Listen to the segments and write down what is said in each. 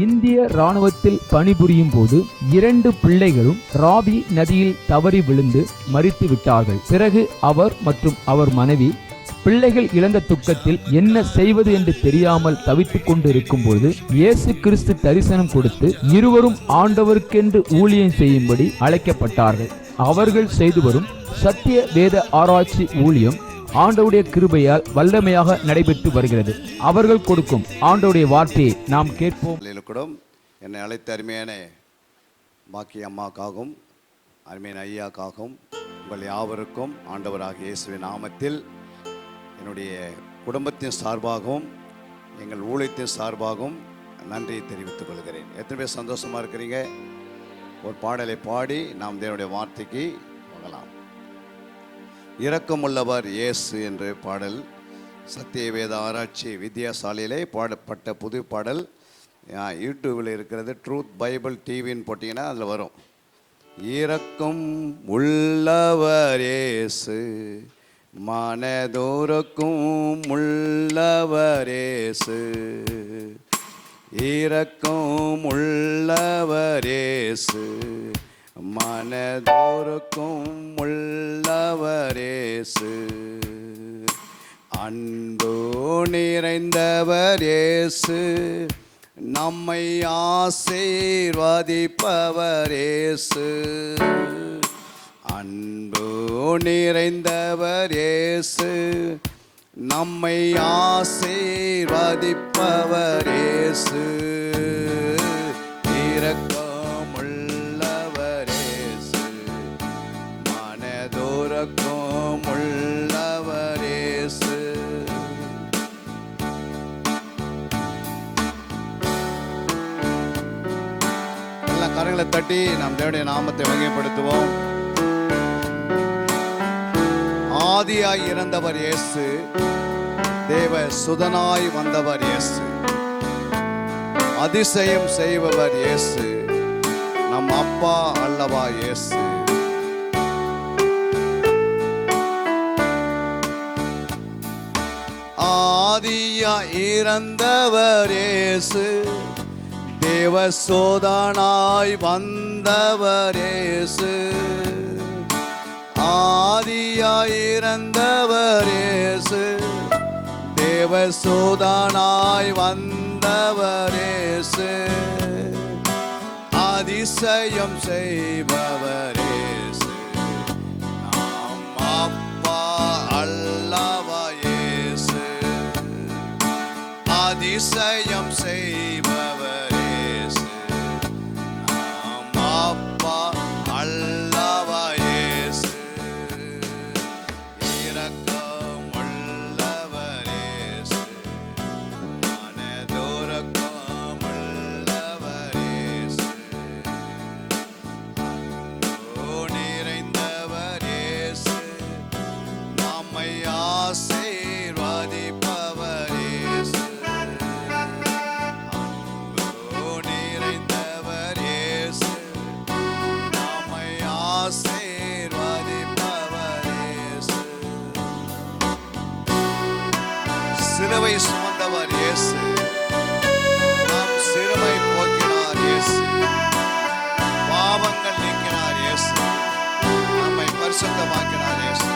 இந்திய ராணுவத்தில் பணிபுரியும் போது 2 பிள்ளைகளும் ராவி நதியில் தவறி விழுந்து மரித்து விட்டார்கள். பிறகு அவர் மற்றும் அவர் மனைவி பிள்ளைகள் இழந்த துக்கத்தில் என்ன செய்வது என்று தெரியாமல் தவித்துக் கொண்டு இருக்கும் போது இயேசு கிறிஸ்து தரிசனம் கொடுத்து இருவரும் ஆண்டவருக்கென்று ஊழியம் செய்யும்படி அழைக்கப்பட்டார்கள். அவர்கள் செய்து வரும் சத்திய வேத ஆராய்ச்சி ஊழியம் ஆண்டவருடைய கிருபையால் வல்லமையாக நடைபெற்று வருகிறது. அவர்கள் கொடுக்கும் ஆண்டவருடைய வார்த்தையை நாம் கேட்போம். என்னை அழைத்த அருமையான பாக்கி அம்மாக்காகவும் அருமையான ஐயாக்காகவும் உங்கள் யாவருக்கும் ஆண்டவராகிய இயேசுவின் நாமத்தில் என்னுடைய குடும்பத்தின் சார்பாகவும் எங்கள் ஊழியத்தின் சார்பாகவும் நன்றியை தெரிவித்துக் கொள்கிறேன். எத்தனை பேர் சந்தோஷமாக இருக்கிறீங்க? ஒரு பாடலை பாடி நாம் தேவனுடைய வார்த்தைக்கு போகலாம். இரக்கமுள்ளவர் இயேசு என்ற பாடல் சத்திய வேத ஆராய்ச்சி வித்தியாசாலையிலே பாடப்பட்ட புது பாடல். யூடியூபில் இருக்கிறது. ட்ரூத் பைபிள் டிவின்னு போட்டிங்கன்னா அதில் வரும். இரக்கம் உள்ளவர் இயேசு, மனதோரக்கும் உள்ளவர் இயேசு, இரக்கம் உள்ளவர் இயேசு, மனதோரக்கும் உள்ளவர் இயேசு, அன்பு நிறைந்தவர் இயேசு, நம்மை ஆசீர்வதிப்பவர் இயேசு, அன்பு நிறைந்தவர் இயேசு, நம்மை ஆசீர்வதிப்பவர் இயேசு, இரக்கமுள்ளவர் இயேசு, மனதுரக்கம் உள்ளவர் இயேசு. எல்லா கரங்களை தட்டி நாம் தேவனுடைய நாமத்தை வகைப்படுத்துவோம். ஆதியாய் இறந்தவர் இயேசு, தேவ சுதனாய் வந்தவர் இயேசு, அதிசயம் செய்பவர் இயேசு, நம் அப்பா அல்லவா இயேசு. ஆதியாய் இறந்தவர் இயேசு, தேவ சுதனாய் வந்தவர் இயேசு, ஆதியாய் இறந்தவர் இயேசு, தேவசூதனாய் வந்தவர் இயேசு, அதிசயம் செய்பவர் இயேசு, நாம் அப்பா அல்லவா இயேசு, அதிசயம் செய்பவர் இயேசு, நாம் அப்பா அல்லவா இயேசு, இரக்கமுள்ளவர் இயேசு, மனதுரக்கம் உள்ளவர் இயேசு, அன்பு நிறைந்தவர் இயேசு, நம்மை ஆசீர்வதிப்பவர் இயேசு, அன்பு நிறைந்தவர் இயேசு, நம்மை ஆசீர்வதிப்பவர் இயேசு, சிலுவை சுமந்தவர் இயேசு, நம் சிறுமை போக்கினார் இயேசு, பாவங்கள் நீக்கினார் இயேசு, நம்மை பரிசுத்தமாக்கினார் இயேசு.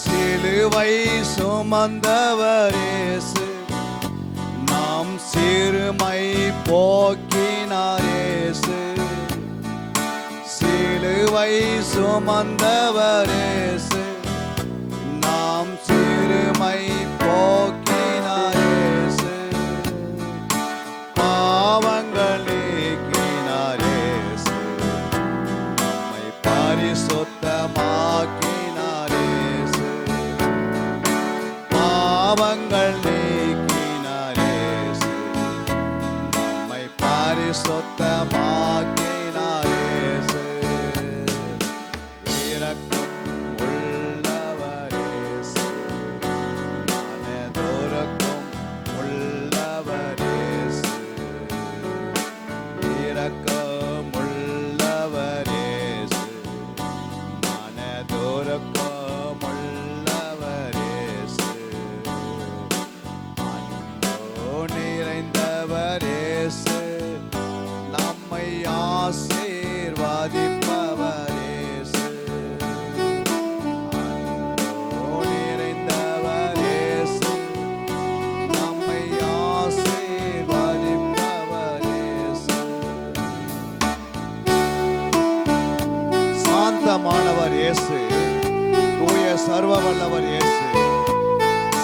சிலுவை சுமந்தவர் இயேசு, நாம் சிறுமை போக்கினார் இயேசு, சிலுவை சுமந்தவர் இயேசு, நாம் சிறுமை போக்கினார் இயேசு, பாவங்கள் நீக்கினார் இயேசு, நம்மை பரிசுத்தமாக்கினார் இயேசு, பாவங்கள் நீக்கினார் இயேசு, நம்மை பரிசுத்தமாக்கினார் இயேசு, இரக்கம் உள்ளவர் இயேசு, மனதுரக்கம் உள்ளவர் இயேசு, இரக்கம் உள்ளவர் இயேசு, வல்லவர் இயேசு,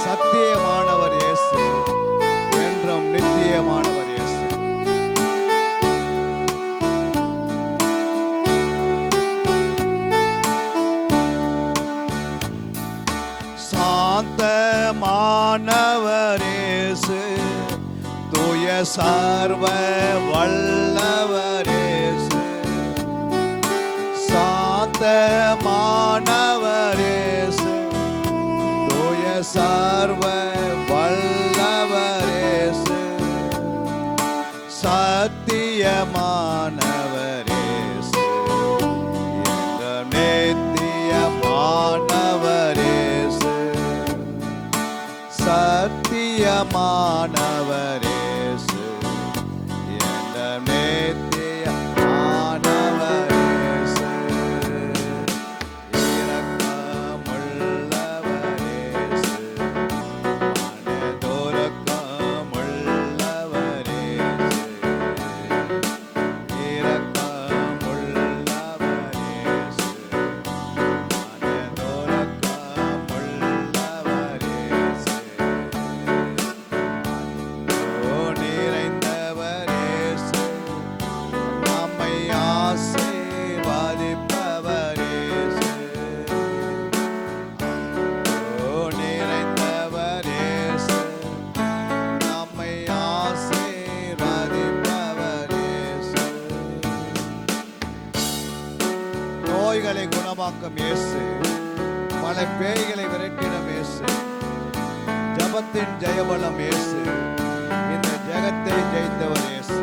சத்தியமானவர் இயேசு, என்றும் நித்தியமானவர் இயேசு. சாந்தமானவர் இயேசு, தூய சர்வ வல்லவர் இயேசு. சாந்தமானவர் இயேசு, தூய சர்வ வல்லவர் இயேசு. சத்தியமானவர் இயேசு, என்றும் நித்தியமானவர் இயேசு. சத்தியமானவர் இயேசு, என்றும் நித்தியமானவர் இயேசு. இரக்கமுள்ளவர் இயேசு, மனதுருக்கமுள்ளவர் இயேசு. இரக்கமுள்ளவர் இயேசு, மனதுருக்கமுள்ளவர் இயேசு. அன்பு நிறைந்தவர் இயேசு, நம்மை ஆசீர்வதிப்பவர் இயேசு. அன்பு நிறைந்தவர் இயேசு, நம்மை ஆசீர்வதிப்பவர் இயேசு. நோய்களை குணமாக்கும் இயேசு, பல பேய்களை விரட்டிடும் இயேசு, ஜபத்தின் ஜெயபலம் இயேசு, இந்த ஜெகத்தை ஜெயித்தவர் இயேசு.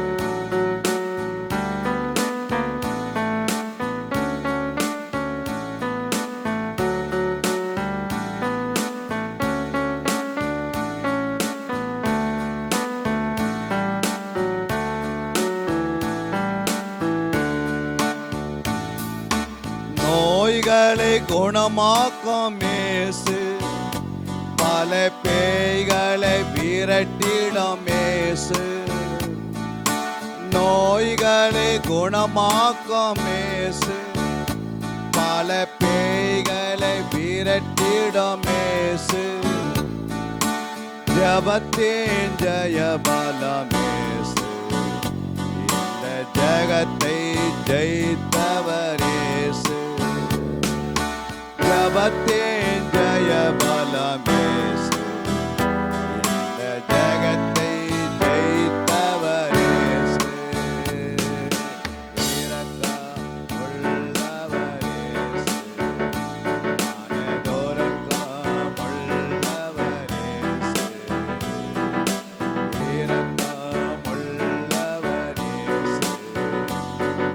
நோய்களை குணமாக்கும் இயேசு, பல பேய்களை விரட்டிடும் இயேசு. நோய்களை குணமாக்கும் இயேசு, பல பேய்களை விரட்டிடும் இயேசு. ஜபத்தின் ஜெயபலம் இயேசு, இந்த ஜெகத்தை ஜெயித்தவர் இயேசு. ஜபத்தின் ஜெயபலம் இயேசு, இந்த ஜெகத்தை ஜெயித்தவர் இயேசு. இரக்கமுள்ளவர் இயேசு, மனதுருக்கமுள்ளவர் இயேசு. இரக்கமுள்ளவர் இயேசு,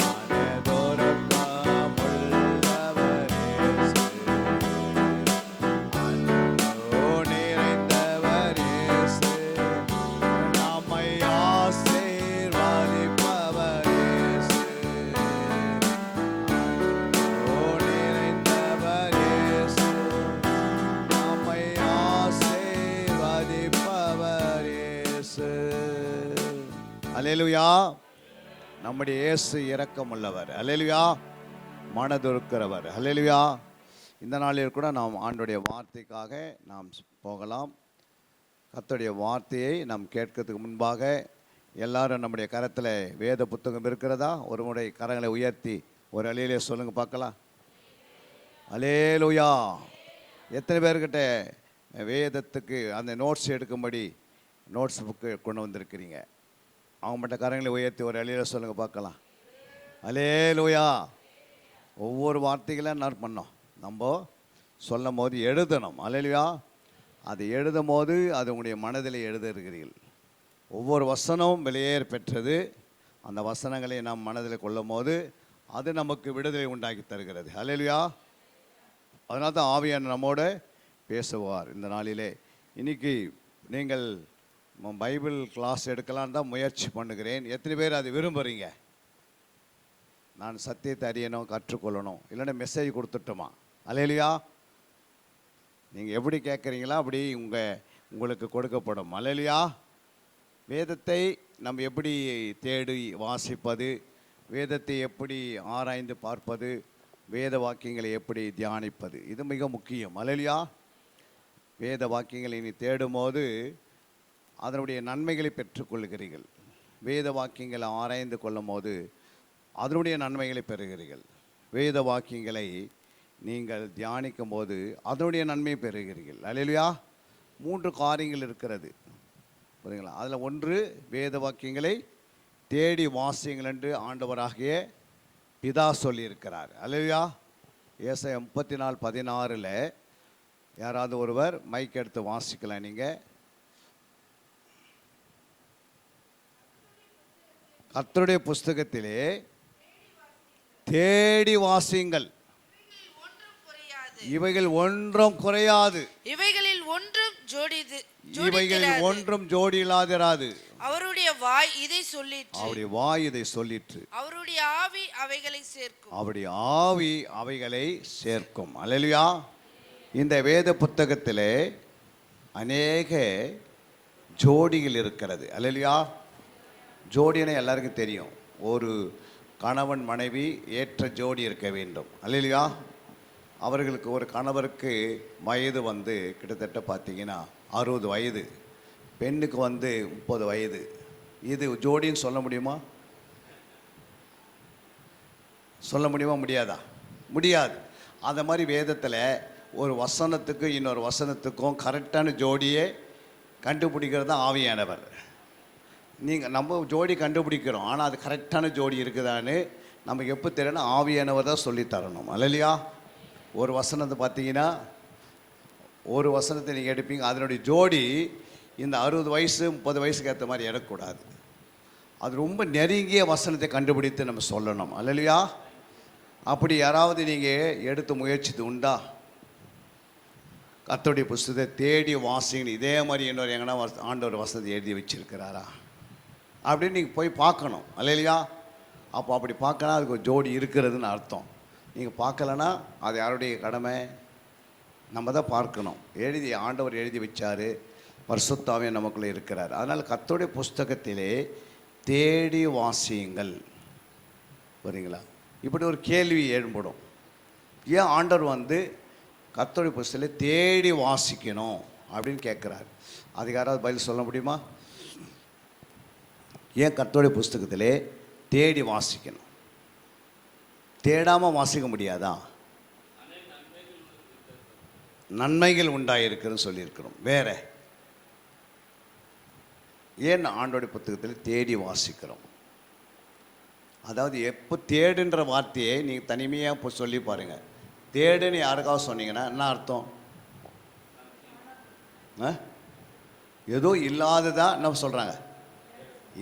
மனதுருக்கமுள்ளவர் இயேசு. அன்பு நிறைந்தவர் இயேசு, நம்மை ஆசீர்வதிப்பவர் இயேசு. அன்பு நிறைந்தவர் இயேசு, நம்மை ஆசீர்வதிப்பவர் இயேசு. அல்லேலூயா. நம்முடைய இயேசு இரக்கமுள்ளவர். அல்லேலூயா. மனதுருக்கிறவர். அல்லேலூயா. இந்த நாளில் கூட நாம் ஆண்டுடைய வார்த்தைக்காக நாம் போகலாம். கர்த்தருடைய வார்த்தையை நாம் கேட்கறதுக்கு முன்பாக எல்லாரும் நம்முடைய கரத்தில் வேத புத்தகம் இருக்கிறதா? ஒரு முறை கரங்களை உயர்த்தி ஒரு அலையிலே சொல்லுங்க பார்க்கலாம். அல்லேலூயா. எத்தனை பேர்கிட்ட வேதத்துக்கு அந்த நோட்ஸ் எடுக்கும்படி நோட்ஸ் புக்கு கொண்டு வந்திருக்கிறீங்க? அவங்க மட்டும் கரங்களை உயர்த்தி ஒரு அலையில சொல்லுங்க பார்க்கலாம். அல்லேலூயா. ஒவ்வொரு வார்த்தைகளும் என்ன பண்ணோம்? நம்ம சொல்லும் போது எழுதணும். அல்லேலூயா. அது எழுதும் போது அது உங்களுடைய மனதில் எழுத இருக்கிறீர்கள். ஒவ்வொரு வசனமும் விலையேற பெற்றது. அந்த வசனங்களை நாம் மனதில் கொள்ளும் போது அது நமக்கு விடுதலை உண்டாக்கி தருகிறது. அல்லேலூயா. அதனால தான் ஆவியானவர் நம்மோடு பேசுவார். இந்த நாளிலே இன்னைக்கு நீங்கள் பைபிள் கிளாஸ் எடுக்கலான்னு தான் முயற்சி பண்ணுகிறேன். எத்தனை பேர் அது விரும்புகிறீங்க? நான் சத்தியத்தை அறியணும், கற்றுக்கொள்ளணும், இல்லைன்னா மெசேஜ் கொடுத்துட்டோமா? அல்லேலூயா. நீங்கள் எப்படி கேட்குறீங்களா அப்படி உங்களுக்கு கொடுக்கப்படும். அல்லேலூயா. வேதத்தை நம்ம எப்படி தேடி வாசிப்பது, வேதத்தை எப்படி ஆராய்ந்து பார்ப்பது, வேத வாக்கியங்களை எப்படி தியானிப்பது, இது மிக முக்கியம். அல்லேலூயா. வேத வாக்கியங்களை நீ தேடும்போது அதனுடைய நன்மைகளை பெற்றுக்கொள்கிறீர்கள். வேத வாக்கியங்களை ஆராய்ந்து கொள்ளும் போது அதனுடைய நன்மைகளை பெறுகிறீர்கள். வேத வாக்கியங்களை நீங்கள் தியானிக்கும் போது அதனுடைய நன்மையை பெறுகிறீர்கள். அல்லேலூயா. 3 காரியங்கள் இருக்கிறது, புரியுங்களா? அதில் ஒன்று, வேத வாக்கியங்களை தேடி வாசியுங்கள் என்று ஆண்டவராகிய பிதா சொல்லியிருக்கிறார். அல்லேலூயா. ஏசாயா 34:16 யாராவது ஒருவர் மைக் எடுத்து வாசிக்கலாம். நீங்கள் கர்த்தருடைய புஸ்தகத்திலே தேடி வாசியுங்கள், இவைகள் ஒன்றும் குறையாது, இவைகளில் ஒன்றும் இவைகளில் ஒன்றும் ஜோடி இல்லாதிராது. அவருடைய வாய் இதை சொல்லிற்று, அவருடைய வாய் இதை சொல்லிற்று, அவருடைய ஆவி அவைகளை சேர்க்கும், அவருடைய ஆவி அவைகளை சேர்க்கும். அல்லேலூயா. இந்த வேத புத்தகத்திலே அநேக ஜோடிகள் இருக்கிறது. அல்லேலூயா. ஜோடினை எல்லாருக்கும் தெரியும். ஒரு கணவன் மனைவி ஏற்ற ஜோடி இருக்க வேண்டும். அல்லேலூயா. அவர்களுக்கு ஒரு கணவருக்கு வயது கிட்டத்தட்ட பார்த்தீங்கன்னா 60 வயது, பெண்ணுக்கு 30 வயது. இது ஜோடின்னு சொல்ல முடியுமா? சொல்ல முடியுமா? முடியாதா? முடியாது. அந்த மாதிரி வேதத்தில் ஒரு வசனத்துக்கு இன்னொரு வசனத்துக்கும் கரெக்டான ஜோடியை கண்டுபிடிக்கிறது தான் ஆவியானவர். நம்ம ஜோடி கண்டுபிடிக்கிறோம், ஆனால் அது கரெக்டான ஜோடி இருக்குதான்னு நமக்கு எப்போ தெரியணும்னா ஆவியானவர் தான் சொல்லித்தரணும். அல்லேலூயா. ஒரு வசனத்தை பார்த்தீங்கன்னா ஒரு வசனத்தை நீங்கள் எடுப்பீங்க, அதனுடைய ஜோடி இந்த 60 வயசு 30 வயசுக்கு ஏற்ற மாதிரி எடுக்கக்கூடாது. அது ரொம்ப நெருங்கிய வசனத்தை கண்டுபிடித்து நம்ம சொல்லணும். அல்லேலூயா. அப்படி யாராவது நீங்கள் எடுத்து முயற்சித்து உண்டா? கர்த்தருடைய புஸ்தகத்தை தேடி வாசிங்கன்னு இதே மாதிரி இன்னொரு எங்கன்னா ஆண்டவர் வசனத்தை எழுதி வச்சிருக்கிறாரா அப்படின்னு நீங்கள் போய் பார்க்கணும். அல்லேலூயா. அப்போ அப்படி பார்க்கணும், அதுக்கு ஒரு ஜோடி இருக்கிறதுன்னு அர்த்தம். நீங்கள் பார்க்கலன்னா அது யாருடைய கடமை? நம்ம தான் பார்க்கணும். ஆண்டவர் எழுதி வச்சார், பரிசுத்த ஆவியானவர் நமக்குள்ளே இருக்கிறார். அதனால் கர்த்தருடைய புஸ்தகத்திலே தேடி வாசியுங்கள். புரியுங்களா? இப்படி ஒரு கேள்வி ஏற்படும், ஏன் ஆண்டவர் கர்த்தருடைய புஸ்தகத்தில் தேடி வாசிக்கணும் அப்படின்னு கேட்குறாரு. அதுக்கு யாராவது பதில் சொல்ல முடியுமா? ஏன் கர்த்தருடைய புஸ்தகத்திலே தேடி வாசிக்கணும்? தேடாமல் வாசிக்க முடியாதா? நன்மைகள் உண்டாயிருக்குன்னு சொல்லியிருக்கிறோம். வேற ஏன் ஆண்டோடைய புத்தகத்தில் தேடி வாசிக்கிறோம்? அதாவது எப்போ தேடுன்ற வார்த்தையை நீங்கள் தனிமையாக இப்போ சொல்லி பாருங்கள். தேடுன்னு யாருக்காவது சொன்னீங்கன்னா என்ன அர்த்தம்? ஏதோ இல்லாததான் என்ன சொல்கிறாங்க?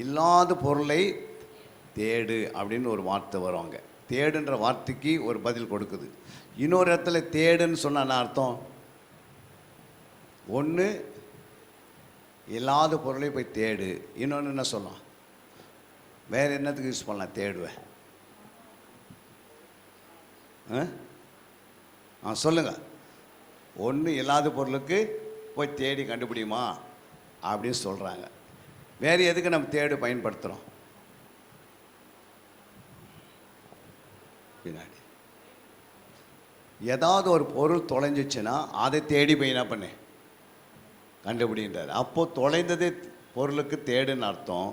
இல்லாத பொருளை தேடு அப்படின்னு ஒரு வார்த்தை வருவாங்க. தேடுன்ற வார்த்தைக்கு ஒரு பதில் கொடுக்குது. இன்னொரு இடத்துல தேடுன்னு சொன்னால் என்ன அர்த்தம்? ஒன்று இல்லாத பொருளை போய் தேடு, இன்னொன்று என்ன சொல்லலாம்? வேறு என்னத்துக்கு யூஸ் பண்ணலாம் தேடுவேன்? சொல்லுங்கள். ஒன்று இல்லாத பொருளுக்கு போய் தேடி கண்டுபிடிமா அப்படின்னு சொல்கிறாங்க. வேறு எதுக்கு நம்ம தேடு பயன்படுத்துகிறோம்? பின்னாடி ஏதாவது ஒரு பொருள் தொலைஞ்சிச்சுன்னா அதை தேடி போய் என்ன பண்ணு கண்டுபிடின்றார். அப்போது தொலைந்தது பொருளுக்கு தேடுன்னு அர்த்தம்.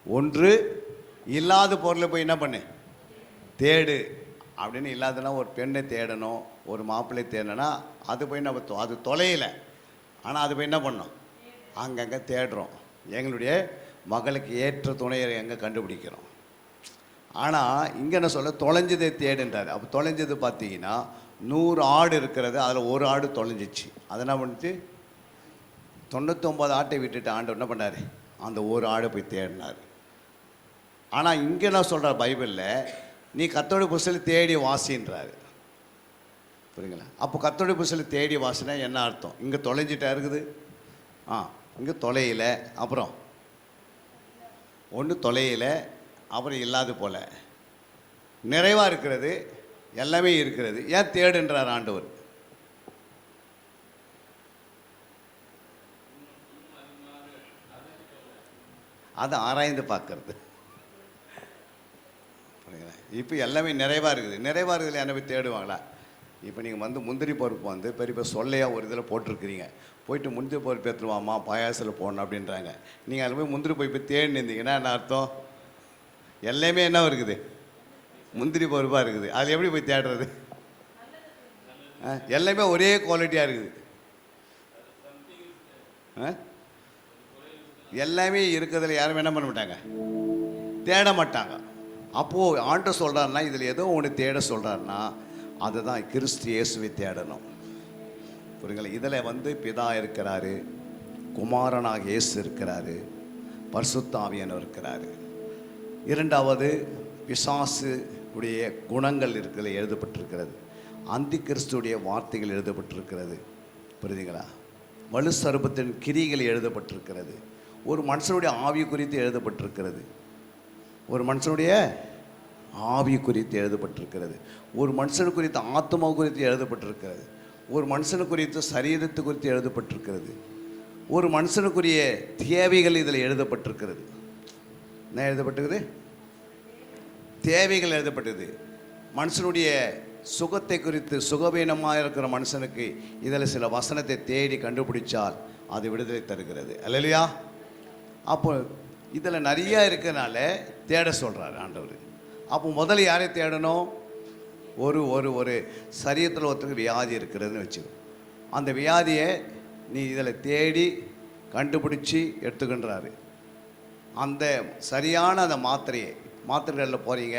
ஒன்று இல்லாத பொருளை போய் என்ன பண்ணு தேடு அப்படின்னு. இல்லாதனா ஒரு பெண்ணை தேடணும், ஒரு மாப்பிள்ளை தேடணும்னா அது போய் நம்ம அது தொலையலை, ஆனால் அது போய் என்ன பண்ணோம்? அங்கங்கே தேடுறோம். எங்களுடைய மகளுக்கு ஏற்ற துணையை எங்கே கண்டுபிடிக்கிறோம். ஆனால் இங்கே என்ன சொல்ல, தொலைஞ்சதை தேடுன்றார். அப்போ தொலைஞ்சது பார்த்தீங்கன்னா 100 ஆடு இருக்கிறது, அதில் ஒரு ஆடு தொலைஞ்சிச்சு. அதை என்ன பண்ணிச்சு? 99 ஆட்டை விட்டுட்டு ஆண்டவர் என்ன பண்ணார்? அந்த ஒரு ஆடை போய் தேடினார். ஆனால் இங்கே என்ன சொல்கிறார் பைபிளில்? நீ கர்த்தருடைய புஸ்தகத்தை தேடி வாசின்றாரு. புரியுங்களா? அப்போ கர்த்தருடைய புஸ்தகத்தை தேடி வாசினா என்ன அர்த்தம்? இங்கே தொலைஞ்சிட்டா இருக்குது, இங்கே தொலையில, அப்புறம் ஒன்று தொலையில, அப்புறம் இல்லாது போல நிறைவாக இருக்கிறது, எல்லாமே இருக்கிறது. ஏன் தேடுன்றார் ஆண்டவர்? அதை ஆராய்ந்து பார்க்கறது. இப்போ எல்லாமே நிறைவாக இருக்குது. நிறைவாக இருக்குதுல என்ன போய் தேடுவாங்களா? இப்போ நீங்கள் வந்து முந்திரி பருப்பு வந்து பெரிய சொல்லையாக ஒரு இதில் போட்டிருக்கிறீங்க. போயிட்டு முந்திரி பருப்பு எடுத்துருவாமா பாயாசத்தில் போடணும் அப்படின்றாங்க. நீங்கள் அதில் போய் முந்திரி பருப்பு தேடி நின்றீங்கன்னா என்ன அர்த்தம்? எல்லாமே என்ன இருக்குது? முந்திரி பருப்பாக இருக்குது. அதில் எப்படி போய் தேடுறது? எல்லாமே ஒரே குவாலிட்டியாக இருக்குது. எல்லாமே இருக்கிறதுல யாரும் என்ன பண்ண மாட்டாங்க, தேட மாட்டாங்க. அப்போது ஆண்டவர் சொல்கிறாருன்னா இதில் ஏதோ ஒன்று தேட சொல்கிறாருன்னா அதுதான் கிறிஸ்து இயேசுவை தேடணும். புரியுங்களா? இதில் வந்து பிதா இருக்கிறாரு, குமாரனாக இயேசு இருக்கிறாரு, பரிசுத்த ஆவியானவர் இருக்கிறாரு. இரண்டாவது பிசாசு உடைய குணங்கள் இருக்கிறது எழுதப்பட்டிருக்கிறது. அந்தி கிறிஸ்துடைய வார்த்தைகள் எழுதப்பட்டிருக்கிறது. புரியுதுங்களா? வலு சர்ப்பத்தின் கிரிகள் எழுதப்பட்டிருக்கிறது. ஒரு மனுஷனுடைய ஆவி குறித்து எழுதப்பட்டிருக்கிறது. ஒரு மனுஷனுடைய ஆவி குறித்து எழுதப்பட்டிருக்கிறது. ஒரு மனுஷனு குறித்து ஆத்மா குறித்து எழுதப்பட்டிருக்கிறது. ஒரு மனுஷனு குறித்து சரீரத்து குறித்து எழுதப்பட்டிருக்கிறது. ஒரு மனுஷனுக்குரிய தேவைகள் இதில் எழுதப்பட்டிருக்கிறது. என்ன எழுதப்பட்டிருக்குது? தேவைகள் எழுதப்பட்டது. மனுஷனுடைய சுகத்தை குறித்து, சுகவீனமாக இருக்கிற மனுஷனுக்கு இதில் சில வசனத்தை தேடி கண்டுபிடிச்சால் அது விடுதலை தருகிறது. அல்லையா? அப்போ இதில் நிறையா இருக்கிறனால தேட சொல்கிறார் ஆண்டவர். அப்போ முதல்ல யாரை தேடணும்? ஒரு ஒரு ஒரு சரீரத்தில் ஒருத்தருக்கு வியாதி இருக்கிறதுன்னு வச்சுக்கோ. அந்த வியாதியை நீ இதில் தேடி கண்டுபிடிச்சி எடுத்துக்கின்றாரு. அந்த சரியான அந்த மாத்திரைகளில் போகிறீங்க.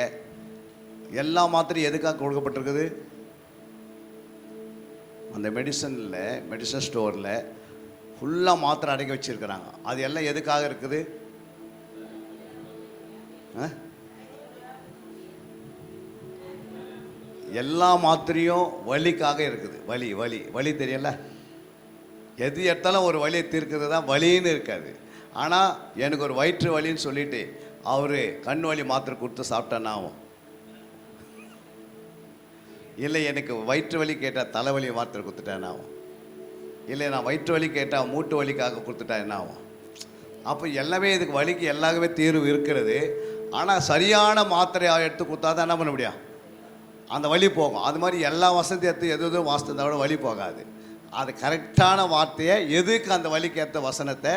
எல்லா மாத்திரையும் எதுக்காக கொடுக்கப்பட்டிருக்குது? அந்த மெடிசன் ஸ்டோரில் ஃபுல்லாக மாத்திரை அடக்கி வச்சுருக்கிறாங்க. அது எல்லாம் எதுக்காக இருக்குது? எல்லா மாத்திரையும் வலிக்காக இருக்குது. வலி வலி வலி தெரியல? எது எடுத்தாலும் ஒரு வலியை தீர்க்கிறது தான் வலின்னு இருக்காது. ஆனால் எனக்கு ஒரு வயிற்று வலின்னு சொல்லிட்டு அவர் கண் வலி மாத்திரை கொடுத்து சாப்பிட்டேன்னா ஆகும். இல்லை எனக்கு வயிற்று வலி கேட்டால் தலைவலி மாத்திரை கொடுத்துட்டேன் ஆகும். இல்லை நான் வயிற்று வலி கேட்டால் மூட்டு வலிக்காக கொடுத்துட்டா என்ன ஆகும்? அப்போ எல்லாமே இதுக்கு வலிக்கு எல்லாமே தீர்வு இருக்கிறது. ஆனால் சரியான மாத்திரையாக எடுத்து கொடுத்தா தான் என்ன பண்ண முடியும்? அந்த வலி போகும். அது மாதிரி எல்லா வசதி எடுத்து எதுவும் வாசத்தை விட வலி போகாது. அது கரெக்டான வார்த்தையை, எதுக்கு அந்த வலிக்கு ஏற்ற வசனத்தை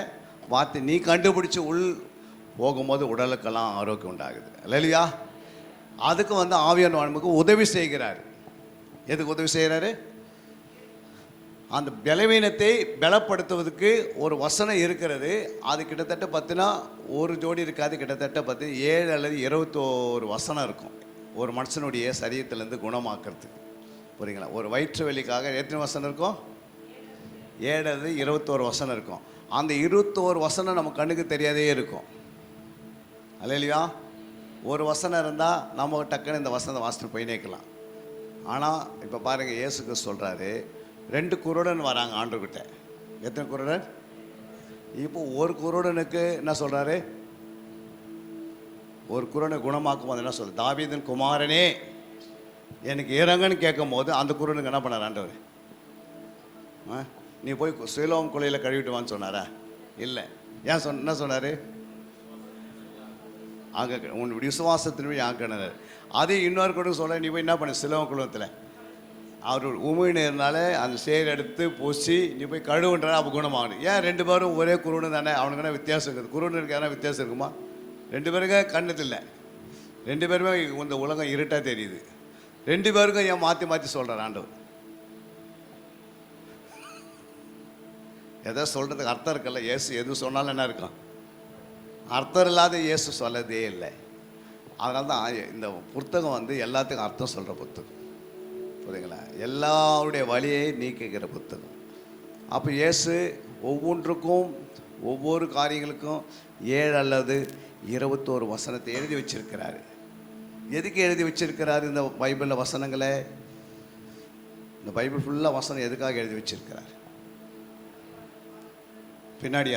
வார்த்தை நீ கண்டுபிடிச்சி போகும்போது உடலுக்கெல்லாம் ஆரோக்கியம் உண்டாகுது. இல்லையா? அதுக்கு வந்து ஆவியானவர் நமக்கு உதவி செய்கிறார். எதுக்கு உதவி செய்கிறாரு? அந்த பலவீனத்தை பலப்படுத்துவதற்கு ஒரு வசனம் இருக்கிறது. அது கிட்டத்தட்ட பார்த்தினா ஒரு ஜோடி இருக்காது, கிட்டத்தட்ட 7 அல்லது 21 வசனம் இருக்கும் ஒரு மனுஷனுடைய சரீரத்திலேருந்து குணமாக்குறதுக்கு. புரியுங்களா? ஒரு வயிற்று வலிக்காக எத்தனை வசனம் இருக்கும்? 7 அல்லது 21 வசனம் இருக்கும். அந்த 21 வசனம் நம்ம கண்ணுக்கு தெரியாதே இருக்கும். இல்லையா? ஒரு வசனம் இருந்தால் நம்ம டக்குன்னு இந்த வசனத்தை வாசிட்டு போய் நிற்கலாம். ஆனால் இப்போ பாருங்கள், இயேசுக்கு சொல்கிறாரு 2 குருடன் வராங்க ஆண்டவர்கிட்ட. எத்தனை குருடன்? இப்போ ஒரு குருடனுக்கு என்ன சொல்கிறாரு? ஒரு குருடனை குணமாக்கும் போது என்ன சொல்ற? தாவீதின் குமாரனே எனக்கு இறங்குன்னு கேட்கும் போது அந்த குருடனுக்கு என்ன பண்ணார் ஆண்டவர்? நீ போய் சிலோம் குலையில் கழுவிட்டு வான்னு சொன்னாரா? இல்லை. ஏன் என்ன சொன்னார்? அங்கே உன் விசுவாசத்தின் போய் ஆக்கினார். அது இன்னொரு கூட சொல்ல, நீ போய் என்ன பண்ண சிலோம் குளத்தில் அவர் உமிழ்நீர்னால அந்த சேர் எடுத்து பூசி நீ போய் கழுவுன்ற அப்போ குணமாகணும். ஏன் 2 பேரும் ஒரே குருடன் தானே? அவனுக்கு என்ன வித்தியாசம் இருக்குது? குருடனுக்கு எதனா வித்தியாசம் இருக்குமா? 2 பேருக்கும் கண்ணது இல்லை. 2 பேருமே இந்த உலகம் இருட்டாக தெரியுது. 2 பேருக்கும் ஏன் மாற்றி மாற்றி சொல்கிறார் ஆண்டவர்? எதை சொல்கிறதுக்கு அர்த்தம் இருக்குல்ல? இயேசு எது சொன்னாலும் என்ன இருக்கும்? அர்த்தம் இல்லாத இயேசு சொல்லதே இல்லை. அதனால தான் இந்த புத்தகம் வந்து எல்லாத்துக்கும் அர்த்தம் சொல்கிற புத்தகம். புரியுங்களா? எல்லாருடைய வழியை நீக்குகிற புத்தகம். அப்போ இயேசு ஒவ்வொன்றுக்கும் ஒவ்வொரு காரியங்களுக்கும் 7 அல்லது 21 வசனத்தை எழுதி வச்சிருக்கிறாரு. எதுக்கு எழுதி வச்சிருக்கிறாரு இந்த பைபிளில் வசனங்களை? இந்த பைபிள் ஃபுல்லாக வசனம் எதுக்காக எழுதி வச்சிருக்கிறார்? பின்னாடி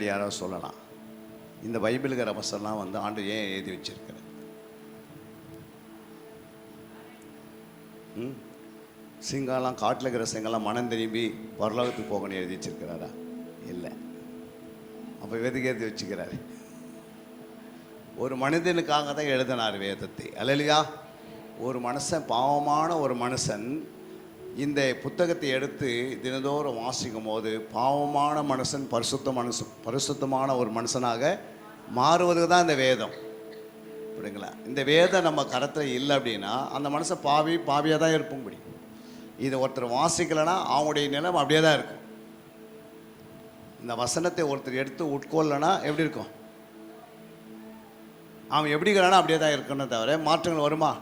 யாராவது சொல்லலாம். இந்த பைபிளுங்கிற வசனம்லாம் வந்து ஆண்டு ஏன் எழுதி வச்சிருக்கிறார்? சிங்கம்லாம் காட்டில் இருக்கிற சிங்கம்லாம் மனம் திரும்பி பரலோகத்துக்கு போகணும்னு எழுதி வச்சிருக்கிறாரா? இல்லை. அப்போ எதுக்கு எழுதி வச்சுக்கிறாரு? ஒரு மனிதனுக்காக தான் எழுதினார் வேதத்தை. அல்லேலூயா. ஒரு மனுஷன், பாவமான ஒரு மனுஷன் இந்த புத்தகத்தை எடுத்து தினந்தோறும் வாசிக்கும் போது பாவமான மனுஷன் பரிசுத்தமான ஒரு மனுஷனாக மாறுவதுக்கு தான் இந்த வேதம். புரியுங்களா? இந்த வேதம் நம்ம கரத்தில் இல்லை அப்படின்னா அந்த மனுஷன் பாவியாக தான் இருப்போம் முடியும். இதை ஒருத்தர் வாசிக்கலைன்னா அவங்களுடைய நிலைமை அப்படியே தான் இருக்கும். இந்த வசனத்தை ஒருத்தர் எடுத்து உட்கொள்ளனா எப்படி இருக்கும்? அவன் எப்படி இருக்கிறானா அப்படியே தான் இருக்கணும், தவிர மாற்றங்கள் வருமா?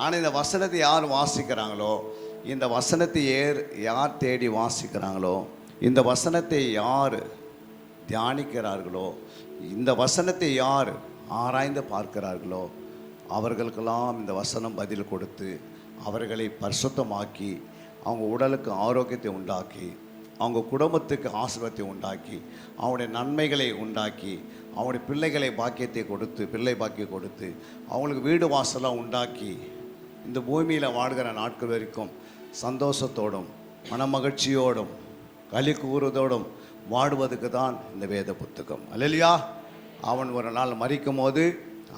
ஆனால் இந்த வசனத்தை யார் வாசிக்கிறாங்களோ, இந்த வசனத்தை யார் தேடி வாசிக்கிறாங்களோ, இந்த வசனத்தை யார் தியானிக்கிறார்களோ, இந்த வசனத்தை யார் ஆராய்ந்து பார்க்கிறார்களோ, அவர்களுக்கெல்லாம் இந்த வசனம் பதில் கொடுத்து அவர்களை பரிசுத்தமாக்கி அவங்க உடலுக்கு ஆரோக்கியத்தை உண்டாக்கி அவங்க குடும்பத்துக்கு ஆசீர்வாதத்தை உண்டாக்கி அவங்களுடைய நன்மைகளை உண்டாக்கி அவங்களுடைய பிள்ளை பாக்கியம் கொடுத்து அவங்களுக்கு வீடு வாசலாம் உண்டாக்கி இந்த பூமியில் வாழ்கிற நாட்கள் வரைக்கும் சந்தோஷத்தோடும் மனமகிழ்ச்சியோடும் களி கூறுவதோடும் வாடுவதுக்கு தான் இந்த வேத புத்தகம். அல்லேலூயா. அவன் ஒரு நாள் மரிக்கும் போது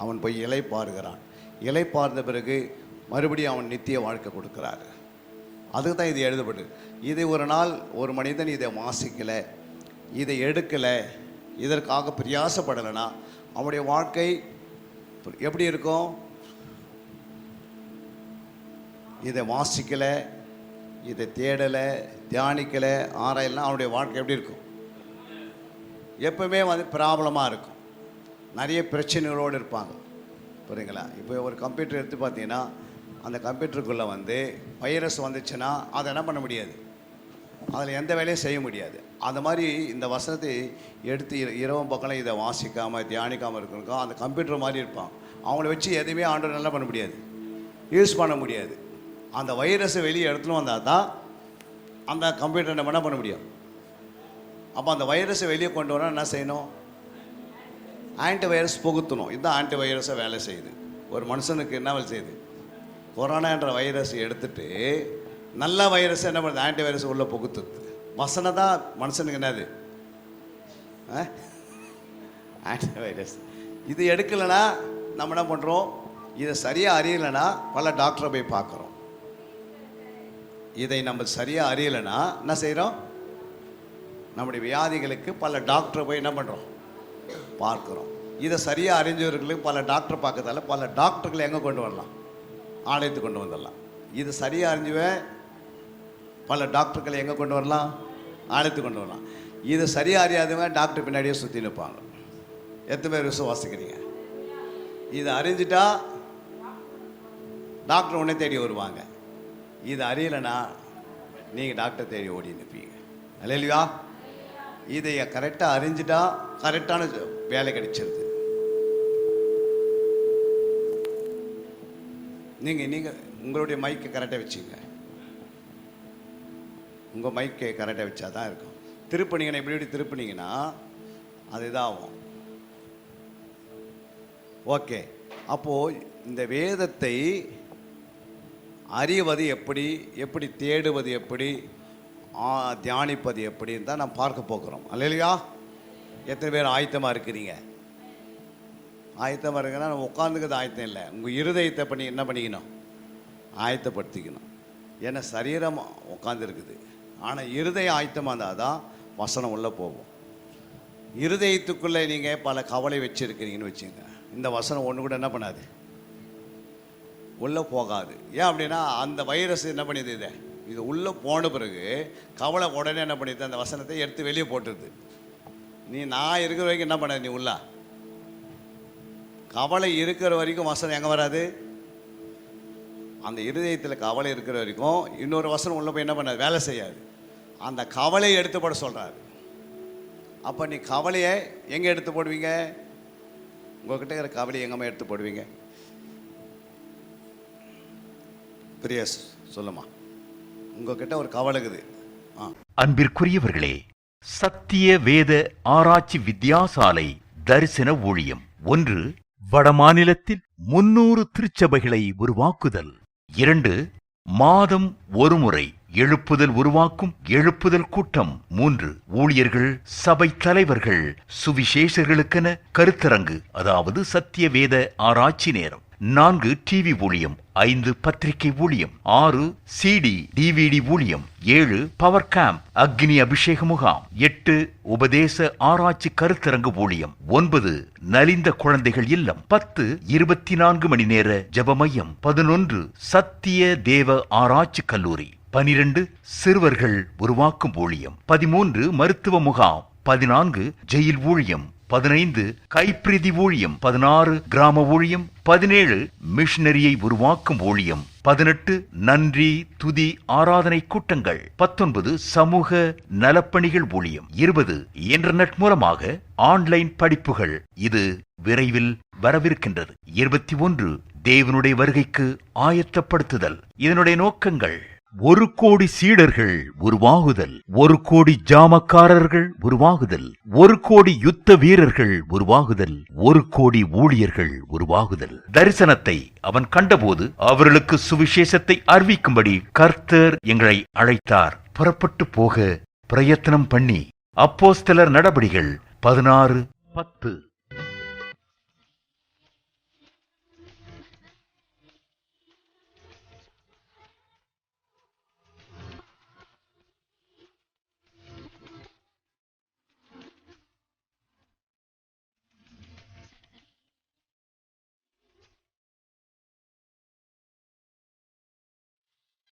அவன் போய் இளைப்பாறுகிறான். இளைப்பார்ந்த பிறகு மறுபடியும் அவன் நித்திய வாழ்க்கை கொடுக்குறார். அதுக்கு தான் இது எழுதப்பட்டு. இதை ஒரு நாள் ஒரு மனிதன் இதை வாசிக்கலை, இதை எடுக்கலை, இதற்காக பிரயாசப்படலைன்னா அவனுடைய வாழ்க்கை எப்படி இருக்கும்? இதை வாசிக்கலை, இதை தேடலை, தியானிக்கலை, ஆராயலாம், அவனுடைய வாழ்க்கை எப்படி இருக்கும்? எப்பவுமே ப்ராப்ளமாக இருக்கும். நிறைய பிரச்சனைகளோடு இருப்பாங்க. புரியுங்களா? இப்போ ஒரு கம்ப்யூட்டர் எடுத்து பார்த்தீங்கன்னா அந்த கம்ப்யூட்டருக்குள்ளே வைரஸ் வந்துச்சுன்னா அதை என்ன பண்ண முடியாது, அதில் எந்த வேலையும் செய்ய முடியாது. அந்த மாதிரி இந்த வசனத்தை எடுத்து இரவும் பக்கம் இதை வாசிக்காமல் தியானிக்காமல் இருக்கணும். அந்த கம்ப்யூட்டர் மாதிரி இருப்பான். அவங்கள வச்சு எதுவுமே ஆண்டவர் நல்லா பண்ண முடியாது, யூஸ் பண்ண முடியாது. அந்த வைரஸை வெளியே எடுத்துன்னு வந்தால் தான் அந்த கம்ப்யூட்டரை நம்ம என்ன பண்ண முடியும். அப்போ அந்த வைரஸை வெளியே கொண்டு வர என்ன செய்யணும்? ஆன்டி வைரஸ் புகுத்தணும். இதுதான் ஆன்டி வைரஸை வேலை செய்யுது. ஒரு மனுஷனுக்கு என்ன வேலை செய்யுது? கொரோனான்ற வைரஸை எடுத்துட்டு நல்ல வைரஸ் என்ன பண்ணுது? ஆன்டி வைரஸ் உள்ள புகுத்துது. வசனம் தான் மனுஷனுக்கு என்னது? Anti virus. இது எடுக்கலைன்னா நம்ம என்ன பண்ணுறோம்? இதை சரியாக அறியலைன்னா பல டாக்டரை போய் பார்க்குறோம். இதை நம்ம சரியாக அறியலைன்னா என்ன செய்கிறோம்? நம்முடைய வியாதிகளுக்கு பல டாக்டரை போய் என்ன பண்ணுறோம்? பார்க்குறோம். இதை சரியாக அறிஞ்சவர்களுக்கு பல டாக்டர் பார்க்கறதால பல டாக்டர்களை எங்கே கொண்டு வரலாம்? ஆலயத்து கொண்டு வந்துடலாம். இது சரியாக அறிஞ்சுவேன் பல டாக்டர்களை எங்கே கொண்டு வரலாம்? ஆலயத்து கொண்டு வரலாம். இது சரியாக அறியாதவன் டாக்டர் பின்னாடியே சுற்றி நிற்பாங்க. எத்தனை பேர் விசுவாசிக்கிறீங்க? இதை அறிஞ்சிட்டா டாக்டர் உடனே தேடி வருவாங்க. இது அறியலைன்னா நீங்கள் டாக்டர் தேடி ஓடி நிற்பீங்க. அல்லேலூயா. இதை கரெக்டாக அறிஞ்சிட்டா கரெக்டான வேலை கிடைச்சிருது. நீங்கள் உங்களுடைய மைக்கை கரெக்டாக வச்சுங்க. உங்கள் மைக்கை கரெக்டாக வச்சா தான் இருக்கும். திருப்பினீங்கன்னா இப்படி திருப்பினீங்கன்னா அது இதாகும். ஓகே. அப்போது இந்த வேதத்தை அறிவது எப்படி, எப்படி தேடுவது எப்படி, தியானிப்பது எப்படின்னு தான் நாம் பார்க்க போகிறோம். அல்லேலூயா. எத்தனை பேர் ஆயத்தமாக இருக்கிறீங்க? ஆயத்தமாக இருக்குன்னா நம்ம உட்காந்துக்கிறது ஆயத்தம் இல்லை. உங்கள் இருதயத்தை என்ன பண்ணிக்கணும்? ஆயத்தப்படுத்திக்கணும். ஏன்னா சரீரம் உட்காந்துருக்குது, ஆனால் இருதயம் ஆயத்தமாக இருந்தால் தான் வசனம் உள்ளே போகும். இருதயத்துக்குள்ளே நீங்கள் பல கவலை வச்சுருக்கிறீங்கன்னு வச்சுங்க, இந்த வசனம் ஒன்று கூட என்ன பண்ணாது, உள்ளே போகாது. ஏன் அப்படின்னா அந்த வைரஸ் என்ன பண்ணிடுது, இது உள்ளே போன பிறகு கவலை உடனே என்ன பண்ணிடுது, அந்த வசனத்தை எடுத்து வெளியே போட்டுருது. நான் இருக்கிற வரைக்கும் என்ன பண்ணாது, நீ உள்ள கவலை இருக்கிற வரைக்கும் வசனம் எங்கே வராது? அந்த இருதயத்தில் கவலை இருக்கிற வரைக்கும் இன்னொரு வசனம் உள்ளே போய் என்ன பண்ணாது, வேலை செய்யாது. அந்த கவலையை எடுத்து போட சொல்கிறாரு. அப்போ நீ கவலையை எங்கே எடுத்து போடுவீங்க? உங்கள்கிட்ட இருக்கிற கவலையை எங்கம்மா எடுத்து போடுவீங்க? பிரியஸ் சொல்லுமா, உங்ககிட்ட ஒரு கவலை இருக்குது. அன்பிற்குரியவர்களே, சத்திய வேத ஆராய்ச்சி வித்யாசாலை தரிசன ஊழியம் 1. வடமாநிலத்தில் 300 திருச்சபைகளை உருவாக்குதல். 2. மாதம் ஒருமுறை எழுப்புதல் உருவாக்கும் எழுப்புதல் கூட்டம். 3 ஊழியர்கள், சபை தலைவர்கள், சுவிசேஷர்களுக்கென கருத்தரங்கு, அதாவது சத்திய வேத ஆராய்ச்சி நேரம். 4 டிவி ஊழியம், 5 பத்திரிகை ஊழியம், 6 CD DVD ஊழியம், 7 பவர் கேம்ப் அக்னி அபிஷேக முகாம், 8 உபதேச ஆராய்ச்சி கருத்தரங்கு ஊழியம், 9 நலிந்த குழந்தைகள் இல்லம், 10 24 மணி நேர ஜெப மையம், 11 சத்திய தேவ ஆராய்ச்சி கல்லூரி, 12 சிறுவர்கள் உருவாக்கும் ஊழியம், 13 மருத்துவ முகாம், 14 ஜெயில் ஊழியம், 15 கைப்பிரதி ஊழியம், 16 கிராம ஊழியம், 17 மிஷனரியை உருவாக்கும் ஊழியம், 18 நன்றி துதி ஆராதனை கூட்டங்கள், 19 சமூக நலப்பணிகள் ஊழியம், 20 இன்டர்நெட் மூலமாக ஆன்லைன் படிப்புகள். இது விரைவில் வரவிருக்கின்றது. 21 தேவனுடைய வருகைக்கு ஆயத்தப்படுத்துதல். இதனுடைய நோக்கங்கள்: 1 கோடி சீடர்கள் உருவாகுதல், 1 கோடி ஜாமக்காரர்கள் உருவாகுதல், 1 கோடி யுத்த வீரர்கள் உருவாகுதல், 1 கோடி ஊழியர்கள் உருவாகுதல். தரிசனத்தை அவன் கண்டபோது அவர்களுக்கு சுவிசேஷத்தை அறிவிக்கும்படி கர்த்தர் எங்களை அழைத்தார். புறப்பட்டு போக பிரயத்தனம் பண்ணி. அப்போஸ்தலர் நடபடிகள் 16:10.